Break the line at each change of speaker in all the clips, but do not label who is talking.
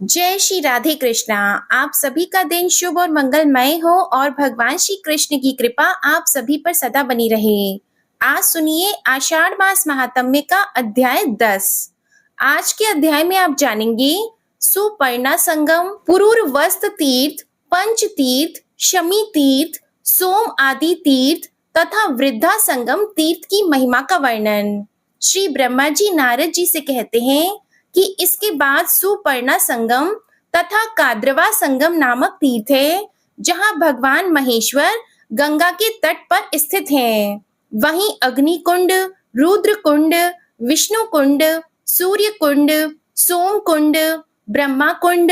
जय श्री राधे कृष्णा। आप सभी का दिन शुभ और मंगलमय हो और भगवान श्री कृष्ण की कृपा आप सभी पर सदा बनी रहे। आज सुनिए आषाढ़ मास महात्म्य का अध्याय 10। आज के अध्याय में आप जानेंगे सुपर्णा संगम, पुरूरवस्त तीर्थ, पंच तीर्थ, शमी तीर्थ, सोम आदि तीर्थ तथा वृद्धा संगम तीर्थ की महिमा का वर्णन। श्री ब्रह्मा जी नारद जी से कहते हैं कि इसके बाद सुपर्णा संगम तथा काद्रवा संगम नामक तीर्थ है, जहां भगवान महेश्वर गंगा के तट पर स्थित हैं। वहीं अग्नि कुंड, रुद्र कुंड, विष्णु कुंड, सूर्य कुंड, सोम कुंड, ब्रह्मा कुंड,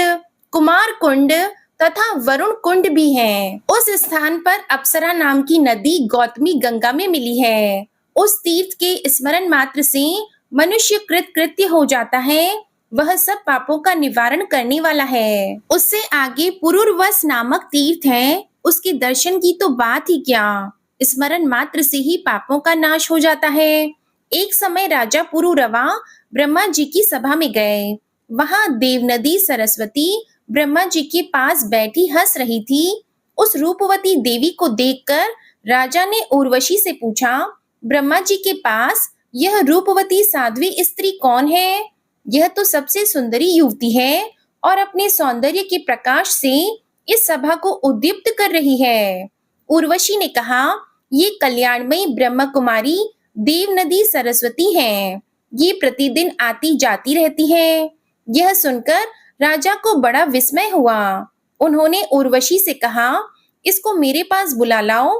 कुमार कुंड तथा वरुण कुंड भी हैं। उस स्थान पर अप्सरा नाम की नदी गौतमी गंगा में मिली है। उस तीर्थ के स्मरण मात्र से मनुष्य कृत कृत्य हो जाता है। वह सब पापों का निवारण करने वाला है। उससे आगे पुरूरवस नामक तीर्थ है, उसके दर्शन की तो बात ही क्या, स्मरण मात्र से ही पापों का नाश हो जाता है। एक समय राजा पुरूरवा ब्रह्मा जी की सभा में गए। वहां देव नदी सरस्वती ब्रह्मा जी के पास बैठी हंस रही थी। उस रूपवती देवी को देखकर राजा ने उर्वशी से पूछा, ब्रह्मा जी के पास यह रूपवती साध्वी स्त्री कौन है? यह तो सबसे सुंदरी युवती है और अपने सौंदर्य के प्रकाश से इस सभा को उद्दीप्त कर रही है। उर्वशी ने कहा, ये कल्याणमयी ब्रह्म कुमारी देव नदी सरस्वती है। ये प्रतिदिन आती जाती रहती है। यह सुनकर राजा को बड़ा विस्मय हुआ। उन्होंने उर्वशी से कहा, इसको मेरे पास बुला लाओ।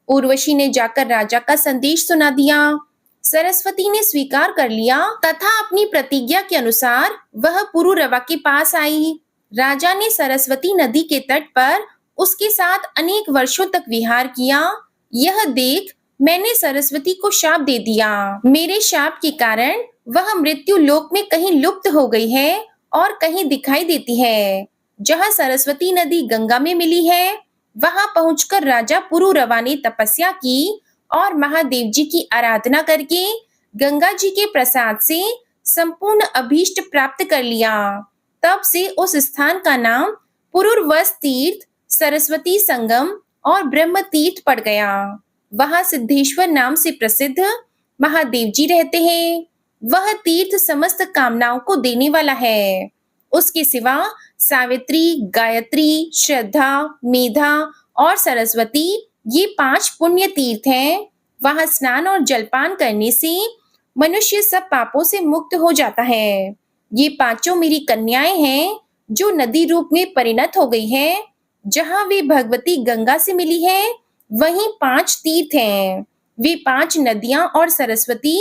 उर्वशी ने जाकर राजा का संदेश सुना दिया। सरस्वती ने स्वीकार कर लिया तथा अपनी प्रतिज्ञा के अनुसार वह पुरूरवा के पास आई। राजा ने सरस्वती नदी के तट पर उसके साथ अनेक वर्षों तक विहार किया। यह देख मैंने सरस्वती को शाप दे दिया। मेरे शाप के कारण वह मृत्यु लोक में कहीं लुप्त हो गई है और कहीं दिखाई देती है। जहाँ सरस्वती नदी गंगा में मिली है, वहां पहुंचकर राजा पुरूरवा ने तपस्या की और महादेव जी की आराधना करके गंगा जी के प्रसाद से संपूर्ण अभीष्ट प्राप्त कर लिया। तब से उस स्थान का नाम पुरूरवस तीर्थ, सरस्वती संगम और ब्रह्म तीर्थ पड़ गया। वहां सिद्धेश्वर नाम से प्रसिद्ध महादेव जी रहते हैं। वह तीर्थ समस्त कामनाओं को देने वाला है। उसके सिवा सावित्री, गायत्री, श्रद्धा, मेधा और सरस्वती ये 5 पुण्य तीर्थ हैं। वहां स्नान और जलपान करने से मनुष्य सब पापों से मुक्त हो जाता है। ये 5 मेरी कन्याएं हैं जो नदी रूप में परिणत हो गई हैं। जहां वे भगवती गंगा से मिली है, वहीं 5 तीर्थ हैं। वे 5 नदियां और सरस्वती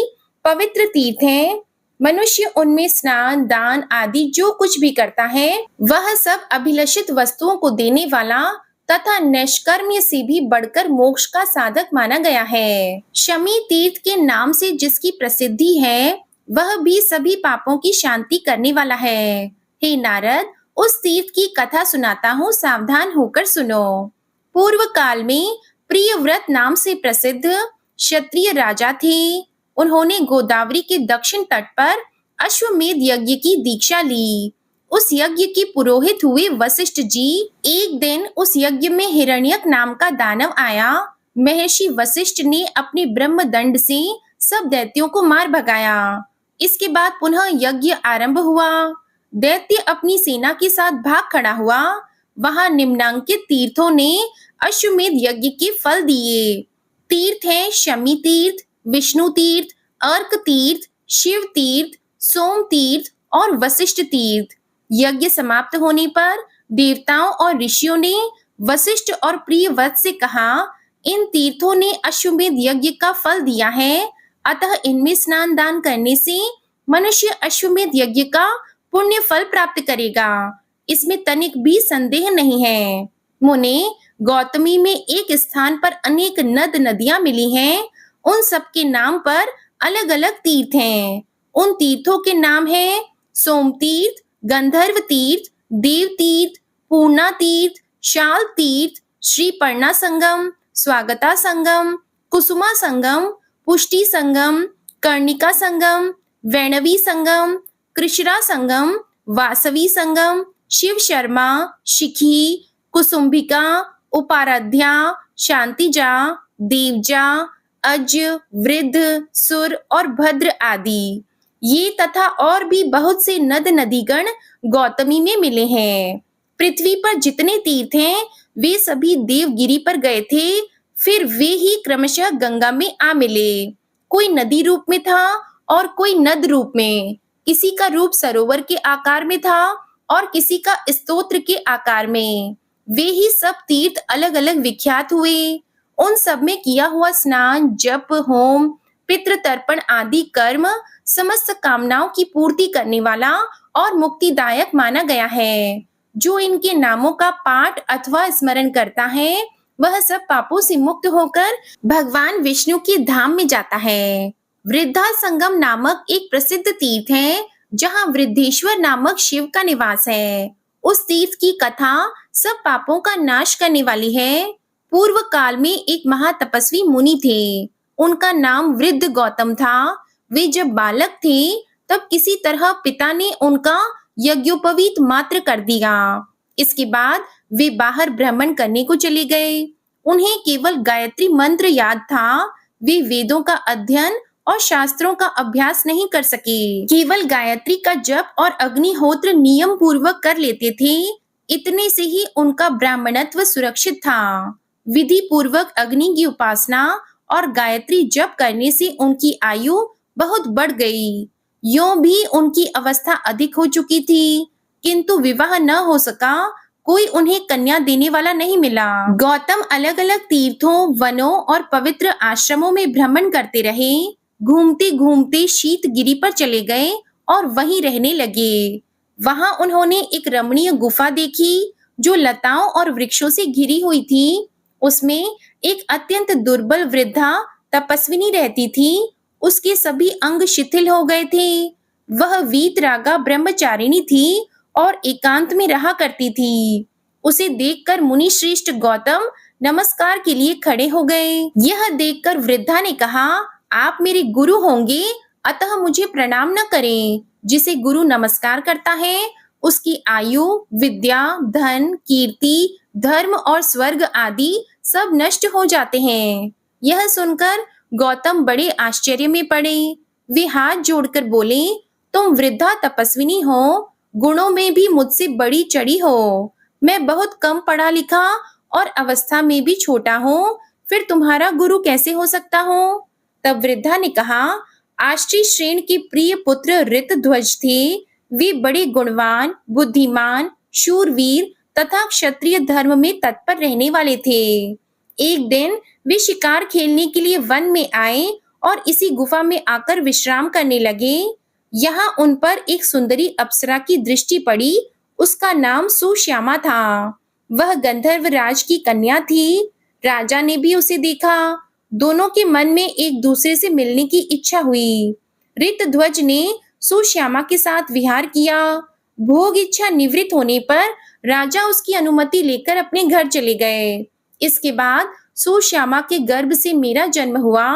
पवित्र तीर्थ हैं। मनुष्य उनमें स्नान, दान आदि जो कुछ भी करता है, वह सब अभिलषित वस्तुओं को देने वाला तथा निष्कर्म्य से भी बढ़कर मोक्ष का साधक माना गया है। शमी तीर्थ के नाम से जिसकी प्रसिद्धि है, वह भी सभी पापों की शांति करने वाला है। हे नारद, उस तीर्थ की कथा सुनाता हूँ, सावधान होकर सुनो। पूर्व काल में प्रियव्रत नाम से प्रसिद्ध क्षत्रिय राजा थे। उन्होंने गोदावरी के दक्षिण तट पर अश्वमेध यज्ञ की दीक्षा ली। उस यज्ञ के पुरोहित हुए वशिष्ठ जी। एक दिन उस यज्ञ में हिरण्यक नाम का दानव आया। महर्षि वशिष्ठ ने अपने ब्रह्म दंड से सब दैत्यों को मार भगाया। इसके बाद पुनः यज्ञ आरंभ हुआ। दैत्य अपनी सेना के साथ भाग खड़ा हुआ। वहां निम्नांकित तीर्थों ने अश्वमेध यज्ञ के फल दिए। तीर्थ हैं शमी तीर्थ, विष्णु तीर्थ, अर्क तीर्थ, शिव तीर्थ, सोम तीर्थ और वशिष्ठ तीर्थ। यज्ञ समाप्त होने पर देवताओं और ऋषियों ने वशिष्ठ और प्रियव्रत से कहा, इन तीर्थों ने अश्वमेध यज्ञ का फल दिया है, अतः इनमें स्नान दान करने से मनुष्य अश्वमेध यज्ञ का पुण्य फल प्राप्त करेगा। इसमें तनिक भी संदेह नहीं है। मुने, गौतमी में एक स्थान पर अनेक नद नदियां मिली हैं। उन सब के नाम पर अलग अलग तीर्थ हैं। उन तीर्थों के नाम हैं सोम तीर्थ, गंधर्व तीर्थ, देव तीर्थ, पूर्णा तीर्थ, शाल तीर्थ, श्रीपर्णा संगम, स्वागता संगम, कुसुमा संगम, पुष्टि संगम, कर्णिका संगम, वैणवी संगम, कृष्णा संगम, वासवी संगम, शिव शर्मा, शिखी, कुसुम्बिका, उपाराध्या, शांतिजा, देवजा, अज, वृद्ध, सुर और भद्र आदि ये तथा और भी बहुत से नद नदीगण गौतमी में मिले हैं। पृथ्वी पर जितने तीर्थ हैं वे सभी देवगिरी पर गए थे, फिर वे ही क्रमशः गंगा में आ मिले। कोई नदी रूप में था और कोई नद रूप में, किसी का रूप सरोवर के आकार में था और किसी का स्तोत्र के आकार में। वे ही सब तीर्थ अलग अलग विख्यात हुए। उन सब में किया हुआ स्नान, जप, होम, पितृ तर्पण आदि कर्म समस्त कामनाओं की पूर्ति करने वाला और मुक्तिदायक माना गया है। जो इनके नामों का पाठ अथवा स्मरण करता है वह सब पापों से मुक्त होकर भगवान विष्णु के धाम में जाता है। वृद्धा संगम नामक एक प्रसिद्ध तीर्थ है जहाँ वृद्धेश्वर नामक शिव का निवास है। उस तीर्थ की कथा सब पापों का नाश करने वाली है। पूर्व काल में एक महातपस्वी मुनि थे। उनका नाम वृद्ध गौतम था। वे जब बालक थे तब किसी तरह पिता ने उनका यज्ञोपवीत मात्र कर दिया। इसके बाद वे बाहर भ्रमण करने को चले गए। उन्हें केवल गायत्री मंत्र याद था। वे वेदों का अध्ययन और शास्त्रों का अभ्यास नहीं कर सके। केवल गायत्री का जप और अग्निहोत्र नियम पूर्वक कर लेते थे। इतने से ही उनका ब्राह्मणत्व सुरक्षित था। विधि पूर्वक अग्नि की उपासना और गायत्री जप करने से उनकी आयु बहुत बढ़ गई। यों भी उनकी अवस्था अधिक हो चुकी थी, किंतु विवाह न हो सका। कोई उन्हें कन्या देने वाला नहीं मिला। गौतम अलग अलग तीर्थों, वनों और पवित्र आश्रमों में भ्रमण करते रहे। घूमते घूमते शीत गिरी पर चले गए और वहीं रहने लगे। वहां उन्होंने एक रमणीय गुफा देखी जो लताओं और वृक्षों से घिरी हुई थी। उसमें एक अत्यंत दुर्बल वृद्धा तपस्विनी रहती थी। उसके सभी अंग शिथिल हो गए थे। वह वीतरागा ब्रह्मचारिणी थी और एकांत में रहा करती थी। उसे देखकर मुनि श्रेष्ठ गौतम नमस्कार के लिए खड़े हो गए। यह देखकर वृद्धा ने कहा, आप मेरे गुरु होंगे, अतः मुझे प्रणाम न करें। जिसे गुरु नमस्कार करता है उसकी आयु, विद्या, धन, कीर्ति, धर्म और स्वर्ग आदि सब नष्ट हो जाते हैं। यह सुनकर गौतम बड़े आश्चर्य में पड़े। वे हाथ जोड़कर बोले, तुम वृद्धा तपस्विनी हो, गुणों में भी मुझसे बड़ी चढ़ी हो। मैं बहुत कम पढ़ा लिखा और अवस्था में भी छोटा हूँ, फिर तुम्हारा गुरु कैसे हो सकता हूँ? तब वृद्धा ने कहा, आश्री श्रेण के प्रिय पुत्र ऋतध्वज थे। वे बड़े गुणवान, बुद्धिमान, शूरवीर तथा क्षत्रिय धर्म में तत्पर रहने वाले थे। एक दिन वे शिकार खेलने के लिए वन में आए और इसी गुफा में आकर विश्राम करने लगे। यहाँ उन पर एक सुंदरी अप्सरा की दृष्टि पड़ी। उसका नाम सुश्यामा था। वह गंधर्व राज की कन्या थी। राजा ने भी उसे देखा। दोनों के मन में एक दूसरे से मिलने की इच्छा हुई। ऋतध्वज ने सुश्यामा के साथ विहार किया। भोग इच्छा निवृत्त होने पर राजा उसकी अनुमति लेकर अपने घर चले गए। इसके बाद सुश्यामा के गर्भ से मेरा जन्म हुआ।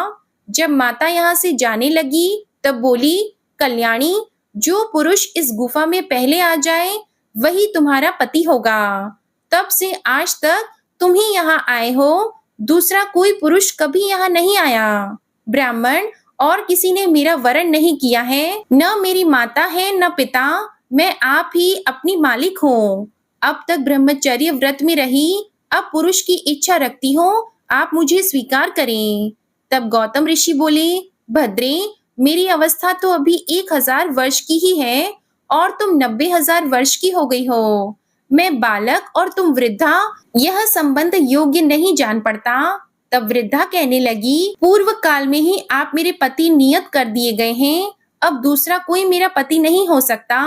जब माता यहाँ से जाने लगी तब बोली, कल्याणी, जो पुरुष इस गुफा में पहले आ जाए वही तुम्हारा पति होगा। तब से आज तक तुम ही यहाँ आए हो, दूसरा कोई पुरुष कभी यहाँ नहीं आया। ब्राह्मण और किसी ने मेरा वरण नहीं किया है। न मेरी माता है न पिता, मैं आप ही अपनी मालिक हूँ। अब तक ब्रह्मचर्य व्रत में रही, अब पुरुष की इच्छा रखती हूँ, आप मुझे स्वीकार करें। तब गौतम ऋषि बोले, भद्रे, मेरी अवस्था तो अभी 1000 वर्ष की ही है और तुम 90,000 वर्ष की हो गई हो। मैं बालक और तुम वृद्धा, यह संबंध योग्य नहीं जान पड़ता। तब वृद्धा कहने लगी, पूर्व काल में ही आप मेरे पति नियत कर दिए गए हैं। अब दूसरा कोई मेरा पति नहीं हो सकता।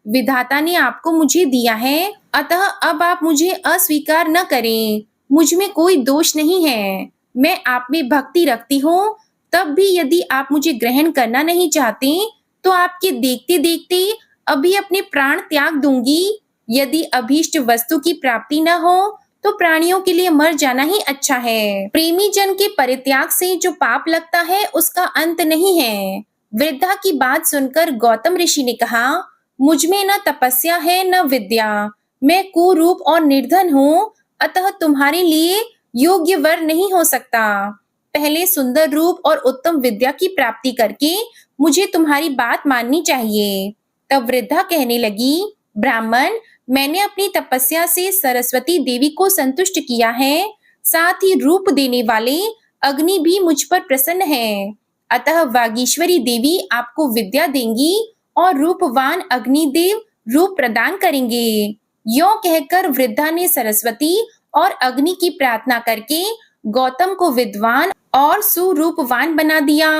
विधाता ने आपको मुझे दिया है, अतः अब आप मुझे अस्वीकार न करें। मुझ में कोई दोष नहीं है। मैं आप में भक्ति रखती हूँ। तब भी यदि आप मुझे ग्रहण करना नहीं चाहते तो आपके देखते देखते अभी अपने प्राण त्याग दूंगी। यदि अभीष्ट वस्तु की प्राप्ति न हो तो प्राणियों के लिए मर जाना ही अच्छा है। प्रेमी जन के परित्याग से जो पाप लगता है उसका अंत नहीं है। वृद्धा की बात सुनकर गौतम ऋषि ने कहा, मुझ में न तपस्या है न विद्या, मैं कुरूप और निर्धन हूँ, अतः तुम्हारे लिए योग्य वर नहीं हो सकता। पहले सुंदर रूप और उत्तम विद्या की प्राप्ति करके मुझे तुम्हारी बात माननी चाहिए। तब वृद्धा कहने लगी, ब्राह्मण, मैंने अपनी तपस्या से सरस्वती देवी को संतुष्ट किया है, साथ ही रूप देने वाले अग्नि भी मुझ पर प्रसन्न है। अतः वागीश्वरी देवी आपको विद्या देंगी और रूपवान अग्निदेव रूप प्रदान करेंगे। यों कहकर वृद्धा ने सरस्वती और अग्नि की प्रार्थना करके गौतम को विद्वान और सुरूपवान बना दिया।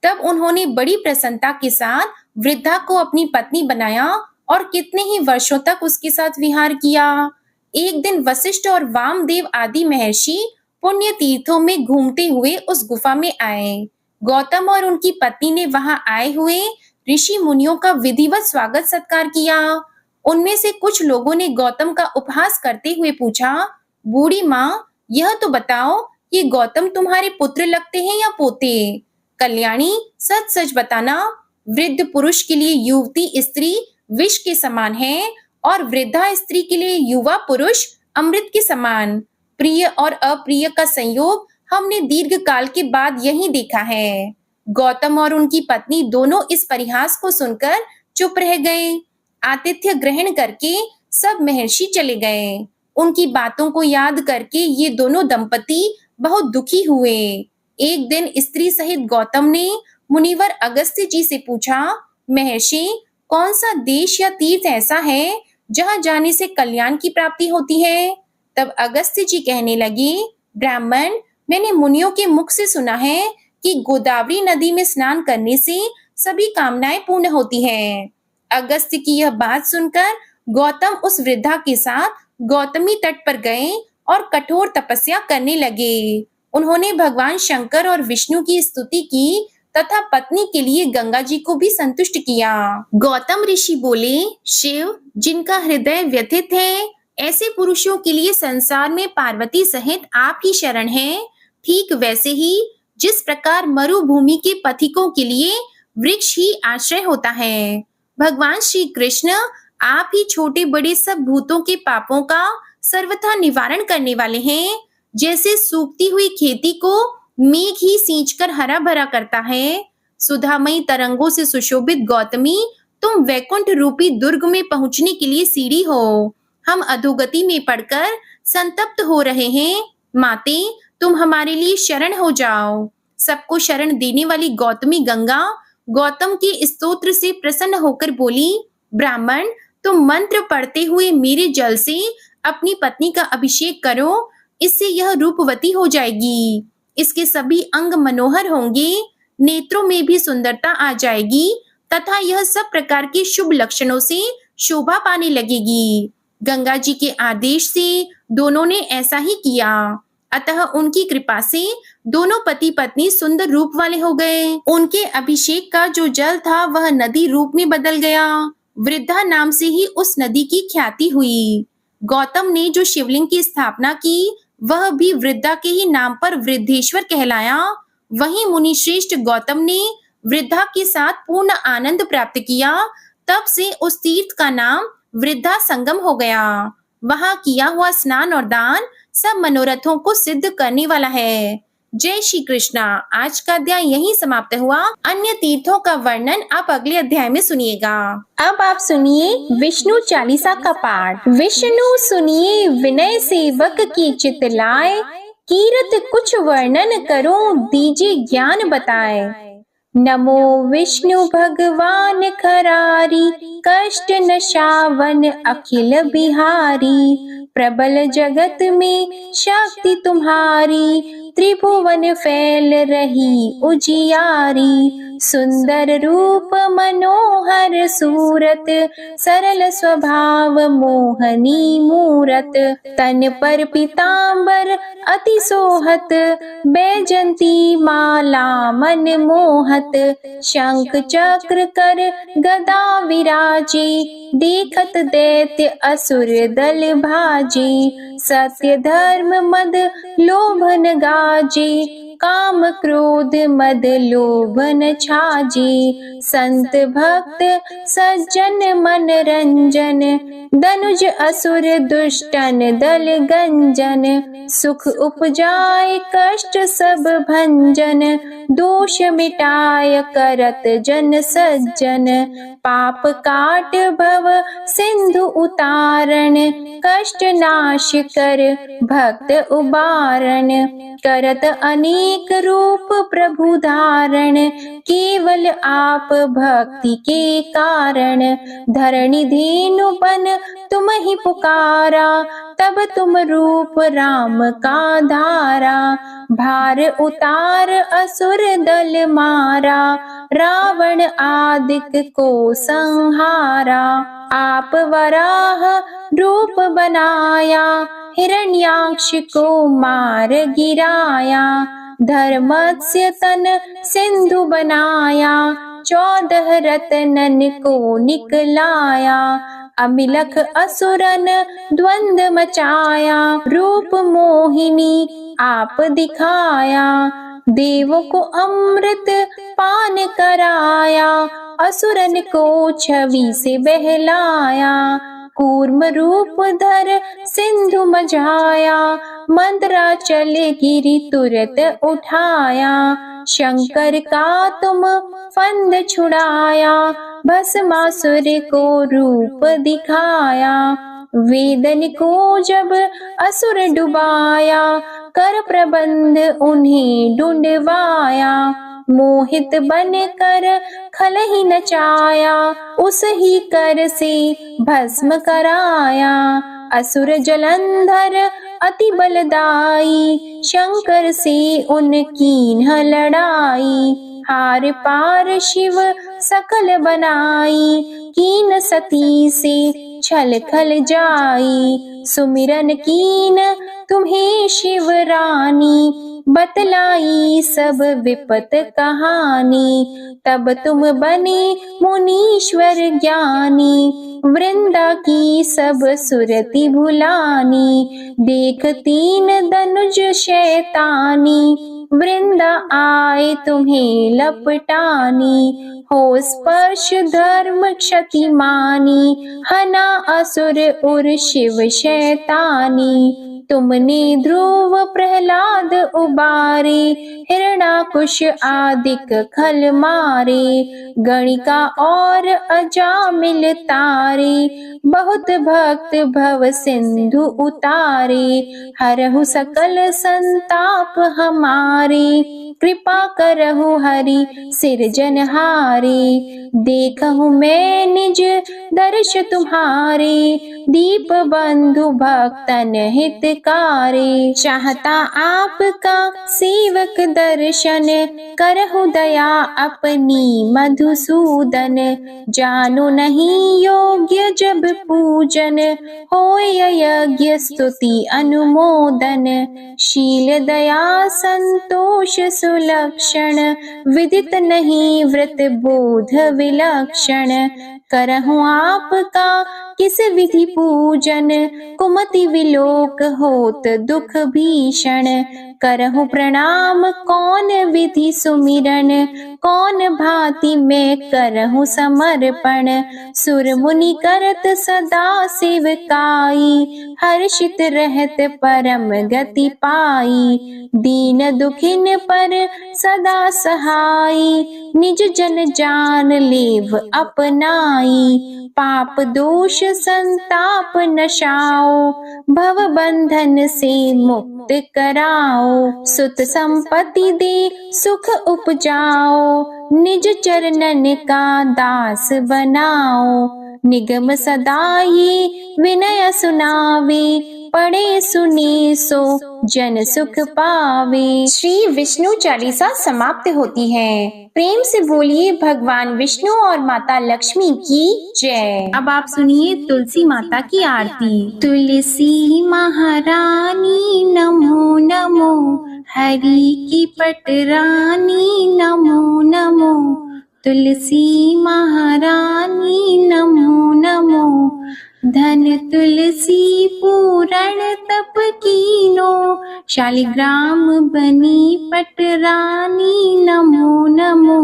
तब उन्होंने बड़ी प्रसन्नता के साथ वृद्धा को अपनी पत्नी बनाया और कितने ही वर्षों तक उसके साथ विहार किया। एक दिन वशिष्ठ और वामदेव आदि महर्षि पुण्य तीर्थों में घूमते हुए उस गुफा में आए। गौतम और उनकी पत्नी ने वहां आए हुए ऋषि मुनियों का विधिवत स्वागत सत्कार किया। उनमें से कुछ लोगों ने गौतम का उपहास करते हुए पूछा, बूढ़ी माँ, यह तो बताओ, ये गौतम तुम्हारे पुत्र लगते हैं या पोते? कल्याणी, सच सच बताना। वृद्ध पुरुष के लिए युवती स्त्री विष के समान है और वृद्धा स्त्री के लिए युवा पुरुष अमृत के समान। प्रिय और अप्रिय का संयोग हमने दीर्घ काल के बाद यही देखा है। गौतम और उनकी पत्नी दोनों इस परिहास को सुनकर चुप रह गए। आतिथ्य ग्रहण करके सब महर्षि चले गए। उनकी बातों को याद करके ये दोनों दंपति बहुत दुखी हुए। एक दिन स्त्री सहित गौतम ने मुनिवर अगस्त्य जी से पूछा, महर्षि, कौन सा देश या तीर्थ ऐसा है जहां जाने से कल्याण की प्राप्ति होती है? तब अगस्त्य जी कहने लगे, ब्राह्मण, मैंने मुनियों के मुख से सुना है कि गोदावरी नदी में स्नान करने से सभी कामनाएं पूर्ण होती हैं। अगस्त्य की यह बात सुनकर गौतम उस वृद्धा के साथ गौतमी तट पर गए और कठोर तपस्या करने लगे। उन्होंने भगवान शंकर और विष्णु की स्तुति की तथा पत्नी के लिए गंगा जी को भी संतुष्ट किया। गौतम ऋषि बोले, शिव, जिनका हृदय व्यथित है, ऐसे पुरुषों के लिए संसार में पार्वती सहित आप ही शरण है। ठीक वैसे ही जिस प्रकार मरुभूमि के पथिकों के लिए वृक्ष ही आश्रय होता है, भगवान श्री कृष्ण आप ही छोटे बड़े सब भूतों के पापों का सर्वथा निवारण करने वाले हैं। जैसे सूखती हुई खेती को मेघ ही सींचकर हरा भरा करता है, सुधामयी तरंगों से सुशोभित गौतमी, तुम वैकुंठ रूपी दुर्ग में पहुंचने के लिए सीढ़ी हो। हम अधोगति में पड़कर संतप्त हो रहे हैं। माते, तुम हमारे लिए शरण हो जाओ। सबको शरण देने वाली गौतमी गंगा गौतम के स्तोत्र से प्रसन्न होकर बोली, ब्राह्मण, तुम मंत्र पढ़ते हुए मेरे जल से अपनी पत्नी का अभिषेक करो, इससे यह रूपवती हो जाएगी। इसके सभी अंग मनोहर होंगे, नेत्रों में भी सुंदरता आ जाएगी तथा यह सब प्रकार के शुभ लक्षणों से शोभा पाने लगेगी। गंगा जी के आदेश से दोनों ने ऐसा ही किया। अतः उनकी कृपा से दोनों पति पत्नी सुंदर रूप वाले हो गए। उनके अभिषेक का जो जल था वह नदी रूप में बदल गया। वृद्धा नाम से ही उस नदी की ख्याति हुई। गौतम ने जो शिवलिंग की स्थापना की वह भी वृद्धा के ही नाम पर वृद्धेश्वर कहलाया। वहीं मुनि श्रेष्ठ गौतम ने वृद्धा के साथ पूर्ण आनंद प्राप्त किया। तब से उस तीर्थ का नाम वृद्धा संगम हो गया। वहां किया हुआ स्नान और दान सब मनोरथों को सिद्ध करने वाला है। जय श्री कृष्णा। आज का अध्याय यहीं समाप्त हुआ। अन्य तीर्थों का वर्णन आप अगले अध्याय में सुनिएगा। अब आप सुनिए विष्णु चालीसा का पाठ। विष्णु सुनिए विनय सेवक की चित लाए, कीरत कुछ वर्णन करो दीजिए ज्ञान बताए। नमो विष्णु भगवान खरारी, कष्ट नशावन अखिल बिहारी। प्रबल जगत में शक्ति तुम्हारी, त्रिभुवन फैल रही उजियारी। सुंदर रूप मनोहर सूरत, सरल स्वभाव मोहनी मूरत। तन पर पीतांबर अति सोहत, बैजंती माला मन मोहत। शंख चक्र कर गदा विराजे, देखत दैत्य असुर दल भाजे। सत्य धर्म मद लोभन गाजे, काम क्रोध मद लोभ न छाजे। संत भक्त सज्जन मन रंजन, दनुज असुर दुष्टन दल गंजन। सुख उपजाय कष्ट सब भंजन, दोष मिटाय करत जन सज्जन। पाप काट भव सिंधु उतारण, कष्ट नाश कर भक्त उबारण। करत अनेक रूप प्रभु धारण, केवल आप भक्ति के कारण। धरणी धेनु बन तुम ही पुकारा, तब तुम रूप राम का धारा। भार उतार असुर दल मारा, रावण आदिक को संहारा। आप वराह रूप बनाया, हिरण्याक्ष को मार गिराया। धर्मस्य तन सिंधु बनाया, 14 रत्नन को निकलाया। अमिलख असुरन द्वंद मचाया, रूप मोहिनी आप दिखाया। देवों को अमृत पान कराया, असुरन को छवि से बहलाया। कूर्म रूप धर सिंधु मझाया, मंदराचल गिरि तुरत उठाया। शंकर का तुम फंद छुड़ाया, भस्मासुर को रूप दिखाया। वेदन को जब असुर डुबाया, कर प्रबंध उन्हें ढूंढवाया। मोहित बन कर खल ही नचाया, उस ही कर से भस्म कराया। असुर जलंधर अति बलदाई, शंकर से उनकी न लड़ाई। हार पार शिव सकल बनाई, कीन सती से छल खल जाई। सुमिरन कीन तुम्हें शिव रानी, बतलाई सब विपत कहानी। तब तुम बने मुनीश्वर ज्ञानी, वृंदा की सब सुरति भुलानी। देख 3 धनुज शैतानी, वृंदा आए तुम्हें लपटानी। हो स्पर्श धर्म क्षति मानी, हना असुर उर शिव शैतानी। तुमने ध्रुव प्रहलाद उबारे, हिरणाकुश आदिक खल मारे। गणिका और अजामिल तारे, बहुत भक्त भव सिंधु उतारे। हरहु सकल संताप हमारे, कृपा करहु हरि सिरजनहारे। देखहु मैं निज दर्श तुम्हारे, दीप बंधु भक्तन हितकारे। चाहता आपका सेवक दर्शन, करहु दया अपनी मधुसूदन। जानो नहीं योग्य जब पूजन, होय यज्ञ स्तुति अनुमोदन। शील दया संतोष सुलक्षण, विदित नहीं व्रत बोध विलक्षण। करहु आपका किस विधि पूजन, कुमति विलोक होत दुख भीषण। करहु प्रणाम कौन विधि सुमिरन, कौन भांति मैं करहु समर्पण। सुर मुनि करत सदा सेवकाई, हर्षित रहत परम गति पाई। दीन दुखिन पर सदा सहाई, निज जन जान लेव अपनाई। पाप दोष संताप नशाओ, भव बंधन से मुक्त कराओ। सुत संपत्ति दे सुख उपजाओ, निज चरणन का दास बनाओ। निगम सदा ये विनय सुनावे, पढ़े सुने सो जन सुख पावे। श्री विष्णु चालीसा समाप्त होती है। प्रेम से बोलिए भगवान विष्णु और माता लक्ष्मी की जय। अब आप सुनिए तुलसी माता की आरती। तुलसी महारानी नमो नमो, हरि की पटरानी नमो नमो। तुलसी महारानी नमो नमो, धन तुलसी पूरण तप कीनो, शालिग्राम बनी पटरानी। नमो नमो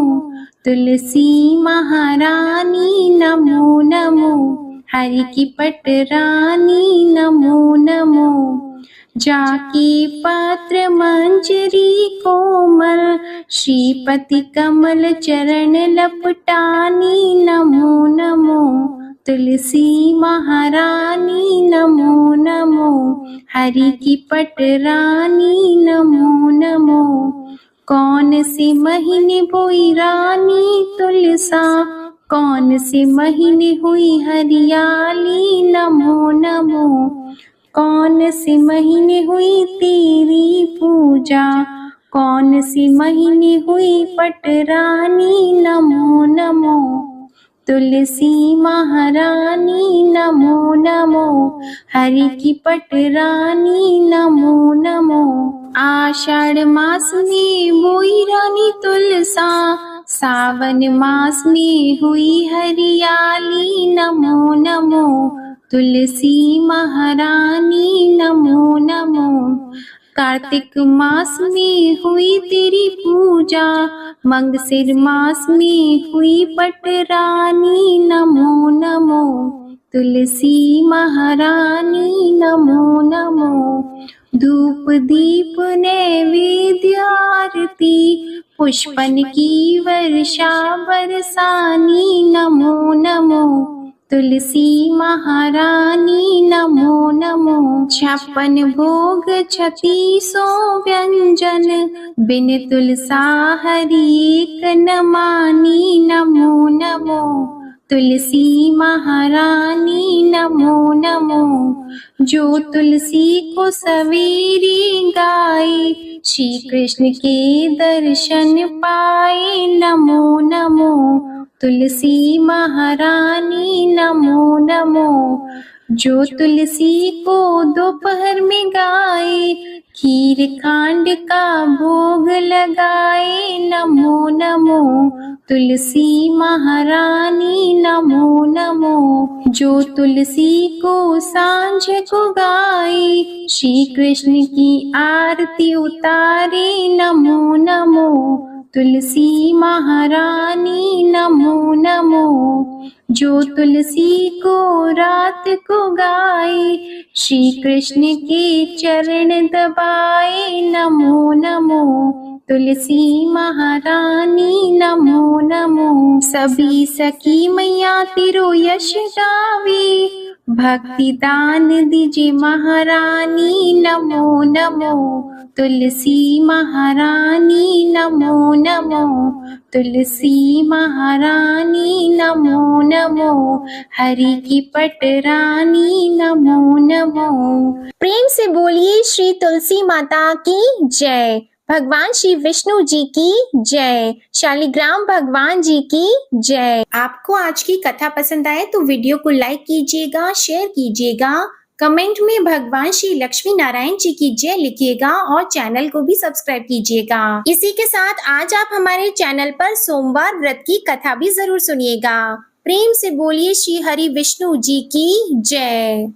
तुलसी महारानी, नमो नमो हरि की पटरानी। नमो नमो जाकी पत्र मंजरी कोमल, श्रीपति कमल चरण लपटानी। नमो नमो तुलसी महारानी, नमो नमो हरि की पटरानी। नमो नमो कौन से महीने बोई रानी तुलसा, कौन से महीने हुई हरियाली। नमो नमो कौन से महीने हुई तेरी पूजा, कौन से महीने हुई पटरानी। नमो नमो तुलसी महारानी, नमो नमो हरि की पटरानी। नमो नमो आषाढ़ मास में बोई रानी तुलसा, सावन मास में हुई हरियाली। नमो नमो तुलसी महारानी, नमो नमो कार्तिक मास में हुई तेरी पूजा, मंगसिर मास में हुई पटरानी। नमो नमो तुलसी महारानी, नमो नमो धूप दीप नैवेद्य आरती, पुष्पन की वर्षा बरसानी। नमो नमो तुलसी महारानी, नमो नमो 56 भोग 3600 व्यंजन, बिन तुलसा हरि एक न मानी। नमो नमो तुलसी महारानी, नमो नमो जो तुलसी को सवेरे गाए, श्री कृष्ण के दर्शन पाए। नमो नमो तुलसी महारानी, नमो नमो जो तुलसी को दोपहर में गाए, खीर खांड का भोग लगाए। नमो नमो तुलसी महारानी, नमो नमो जो तुलसी को सांझ को गाए, श्री कृष्ण की आरती उतारे। नमो नमो तुलसी महारानी, नमो नमो जो तुलसी को रात को गाए, श्री कृष्ण के चरण दबाए। नमो नमो तुलसी महारानी, नमो नमो सभी सखी मैया तेरो यश गावे, भक्ति दान दीजिए महारानी। नमो नमो तुलसी महारानी, नमो नमो तुलसी महारानी। नमो नमो हरि की पटरानी। नमो नमो प्रेम से बोलिए श्री तुलसी माता की जय, भगवान श्री विष्णु जी की जय, शालिग्राम भगवान जी की जय। आपको आज की कथा पसंद आए तो वीडियो को लाइक कीजिएगा, शेयर कीजिएगा, कमेंट में भगवान श्री लक्ष्मी नारायण जी की जय लिखिएगा और चैनल को भी सब्सक्राइब कीजिएगा। इसी के साथ आज आप हमारे चैनल पर सोमवार व्रत की कथा भी जरूर सुनिएगा। प्रेम से बोलिए श्री हरि विष्णु जी की जय।